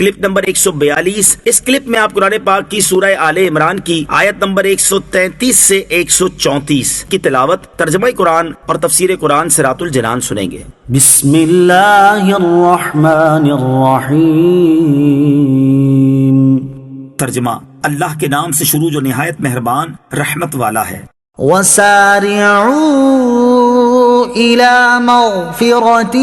Clip number 142۔ اس clip میں آپ قرآن پاک کی سورہ آل عمران کی آیت نمبر 133 سے 134 کی تلاوت، ترجمہ قرآن اور تفسیر قرآن صراط الجنان سنیں گے۔ بسم اللہ الرحمن الرحیم۔ ترجمہ، اللہ کے نام سے شروع جو نہایت مہربان رحمت والا ہے۔ وَسَارِعُوا إِلَى مَغْفِرَةٍ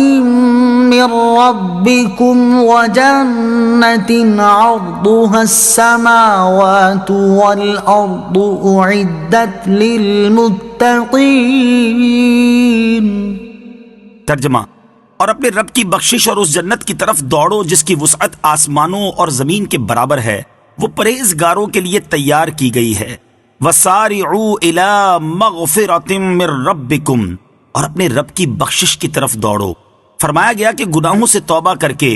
مِّن رَّبِّكُمْ وَجَنَّةٍ عَرْضُهَا السَّمَاوَاتُ وَالْأَرْضُ أُعِدَّتْ لِلْمُتَّقِينَ۔ ترجمہ، اور اپنے رب کی بخشش اور اس جنت کی طرف دوڑو جس کی وسعت آسمانوں اور زمین کے برابر ہے، وہ پرہیزگاروں کے لیے تیار کی گئی ہے۔ وَسَارِعُوا إِلَى مَغْفِرَةٍ مِّن رَّبِّكُمْ، اور اپنے رب کی بخشش کی طرف دوڑو۔ فرمایا گیا کہ گناہوں سے توبہ کر کے،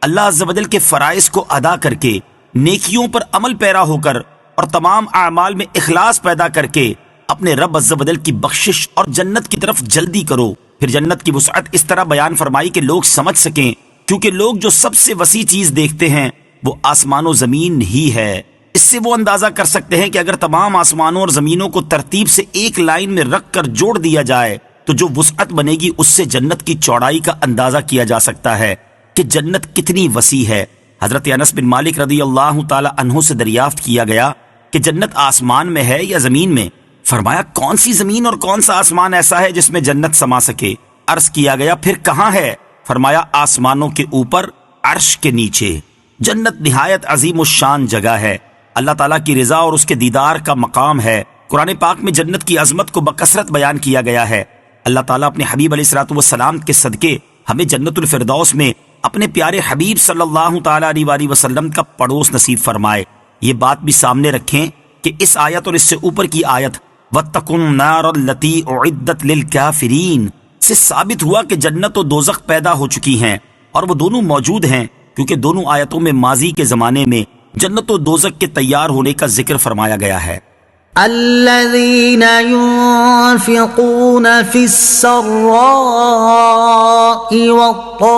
اللہ عز و جل کے فرائض کو ادا کر کے، نیکیوں پر عمل پیرا ہو کر اور تمام اعمال میں اخلاص پیدا کر کے اپنے رب عز و جل کی بخشش اور جنت کی طرف جلدی کرو۔ پھر جنت کی وسعت اس طرح بیان فرمائی کہ لوگ سمجھ سکیں، کیونکہ لوگ جو سب سے وسیع چیز دیکھتے ہیں وہ آسمان و زمین ہی ہے۔ اس سے وہ اندازہ کر سکتے ہیں کہ اگر تمام آسمانوں اور زمینوں کو ترتیب سے ایک لائن میں رکھ کر جوڑ دیا جائے تو جو وسعت بنے گی اس سے جنت کی چوڑائی کا اندازہ کیا جا سکتا ہے کہ جنت کتنی وسیع ہے۔ حضرت انس بن مالک رضی اللہ تعالی عنہ سے دریافت کیا گیا کہ جنت آسمان میں ہے یا زمین میں؟ فرمایا، کون سی زمین اور کون سا آسمان ایسا ہے جس میں جنت سما سکے؟ عرض کیا گیا، پھر کہاں ہے؟ فرمایا، آسمانوں کے اوپر، عرش کے نیچے۔ جنت نہایت عظیم الشان جگہ ہے، اللہ تعالیٰ کی رضا اور اس کے دیدار کا مقام ہے۔ قرآن پاک میں جنت کی عظمت کو بکثرت بیان کیا گیا ہے۔ اللہ تعالیٰ اپنے حبیب علیہ الصلوۃ والسلام کے صدقے ہمیں جنت الفردوس میں اپنے پیارے حبیب صلی اللہ تعالیٰ علیہ وآلہ وسلم کا پڑوس نصیب فرمائے۔ یہ بات بھی سامنے رکھیں کہ اس آیت اور اس سے اوپر کی آیت وَاتَّقُوا النَّارَ الَّتِي أُعِدَّتْ لِلْكَافِرِينَ سے ثابت ہوا کہ جنت و دوزخ پیدا ہو چکی ہیں، اور وہ دونوں موجود ہیں کیونکہ دونوں آیتوں میں ماضی کے زمانے میں جنت و دوزخ کے تیار ہونے کا ذکر فرمایا گیا ہے۔ الذين ينفقون في السراء والضراء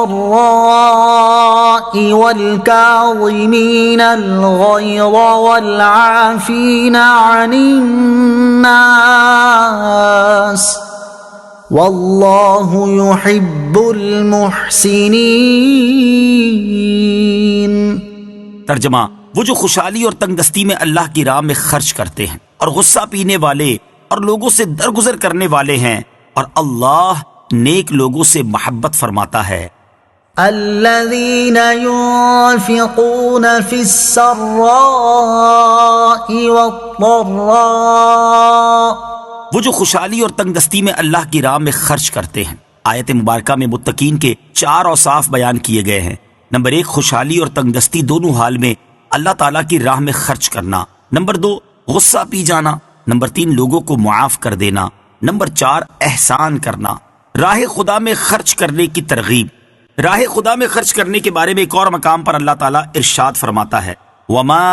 والكاظمين الغيظ والعافين عن الناس والله يحب المحسنين۔ ترجمہ، وہ جو خوشحالی اور تنگ دستی میں اللہ کی راہ میں خرچ کرتے ہیں اور غصہ پینے والے اور لوگوں سے درگزر کرنے والے ہیں، اور اللہ نیک لوگوں سے محبت فرماتا ہے۔ الذين ينفقون في السراء والضراء، وہ جو خوشحالی اور تنگ دستی میں اللہ کی راہ میں خرچ کرتے ہیں۔ آیت مبارکہ میں متقین کے 4 اوصاف بیان کیے گئے ہیں۔ نمبر 1، خوشحالی اور تنگ دستی دونوں حال میں اللہ تعالیٰ کی راہ میں خرچ کرنا۔ نمبر 2، غصہ پی جانا۔ نمبر 3، لوگوں کو معاف کر دینا۔ نمبر 4، احسان کرنا۔ راہ خدا میں خرچ کرنے کی ترغیب۔ راہ خدا میں خرچ کرنے کے بارے میں ایک اور مقام پر اللہ تعالیٰ ارشاد فرماتا ہے، وَمَا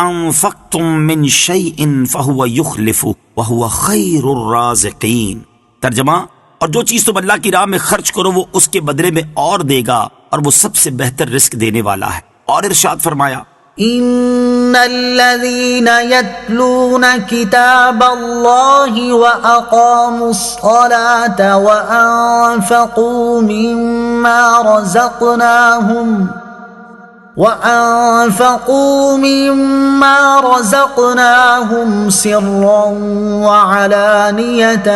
أَنفَقْتُم مِّن شَيْءٍ فَهُوَ يُخْلِفُهُ وَهُوَ خَيْرُ الرَّازِقِينَ۔ ترجمہ، اور جو چیز تم اللہ کی راہ میں خرچ کرو وہ اس کے بدلے میں اور دے گا، اور وہ سب سے بہتر رزق دینے والا ہے۔ اور ارشاد فرمایا، ان الذين يتلون كتاب الله واقاموا الصلاه وانفقوا مما رزقناهم سرا وعلانية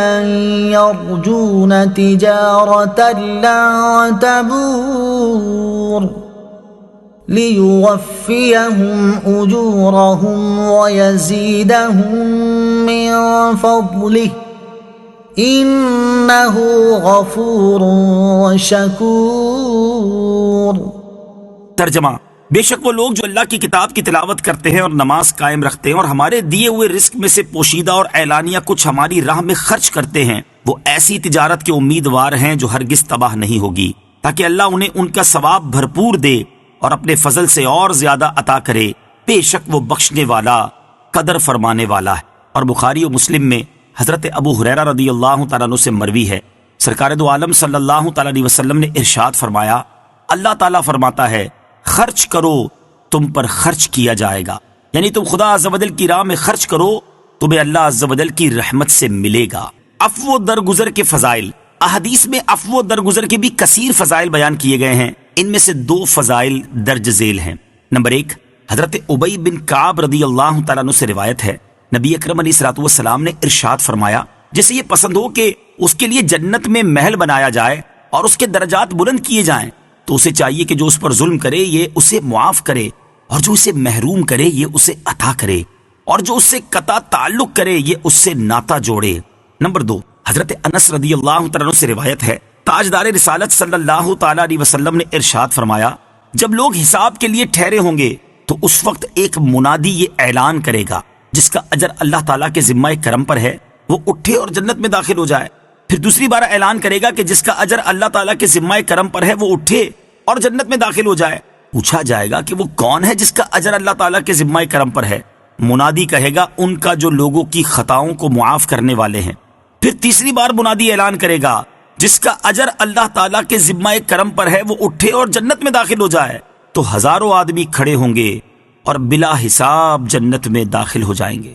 يرجون تجارة لن تبور ليوفيهم أجورهم ويزيدهم من فضله إنه غفور شكور۔ ترجمہ، بے شک وہ لوگ جو اللہ کی کتاب کی تلاوت کرتے ہیں اور نماز قائم رکھتے ہیں اور ہمارے دیے ہوئے رزق میں سے پوشیدہ اور اعلانیہ کچھ ہماری راہ میں خرچ کرتے ہیں، وہ ایسی تجارت کے امیدوار ہیں جو ہرگز تباہ نہیں ہوگی، تاکہ اللہ انہیں ان کا ثواب بھرپور دے اور اپنے فضل سے اور زیادہ عطا کرے۔ بے شک وہ بخشنے والا، قدر فرمانے والا ہے۔ اور بخاری و مسلم میں حضرت ابو ہریرہ رضی اللہ تعالیٰ عنہ سے مروی ہے، سرکار دو عالم صلی اللہ تعالیٰ علیہ وسلم نے ارشاد فرمایا، اللہ تعالیٰ فرماتا ہے، خرچ کرو تم پر خرچ کیا جائے گا، یعنی تم خدا عز و جل کی راہ میں خرچ کرو، تمہیں اللہ عز و جل کی رحمت سے ملے گا۔ عفو و درگزر کے فضائل، احادیث میں عفو و درگزر کے بھی کثیر فضائل بیان کیے گئے ہیں، ان میں سے 2 فضائل درج ذیل ہیں۔ نمبر 1، حضرت ابی بن کعب رضی اللہ تعالیٰ عنہ سے روایت ہے، نبی اکرم علیہ الصلوۃ والسلام نے ارشاد فرمایا، جسے یہ پسند ہو کہ اس کے لیے جنت میں محل بنایا جائے اور اس کے درجات بلند کیے جائیں، تو اسے چاہیے کہ جو اس پر ظلم کرے یہ اسے معاف کرے، اور جو اسے محروم کرے یہ اسے عطا کرے، اور جو اس سے قطع تعلق کرے یہ اس سے ناتا جوڑے۔ نمبر 2، حضرت انس رضی اللہ تعالیٰ عنہ سے روایت ہے، تاجدار رسالت صلی اللہ تعالیٰ علیہ وسلم نے ارشاد فرمایا، جب لوگ حساب کے لیے ٹھہرے ہوں گے تو اس وقت ایک منادی یہ اعلان کرے گا، جس کا اجر اللہ تعالیٰ کے ذمہ کرم پر ہے وہ اٹھے اور جنت میں داخل ہو جائے۔ پھر دوسری بار اعلان کرے گا کہ جس کا اجر اللہ تعالیٰ کے ذمہ کرم پر ہے وہ اٹھے اور جنت میں داخل ہو جائے۔ پوچھا جائے گا کہ وہ کون ہے جس کا اجر اللہ تعالیٰ کے ذمہ کرم پر ہے؟ منادی کہے گا، ان کا جو لوگوں کی خطاؤں کو معاف کرنے والے ہیں۔ پھر تیسری بار منادی اعلان کرے گا، جس کا اجر اللہ تعالیٰ کے ذمہ کرم پر ہے وہ اٹھے اور جنت میں داخل ہو جائے۔ تو ہزاروں آدمی کھڑے ہوں گے اور بلا حساب جنت میں داخل ہو جائیں گے۔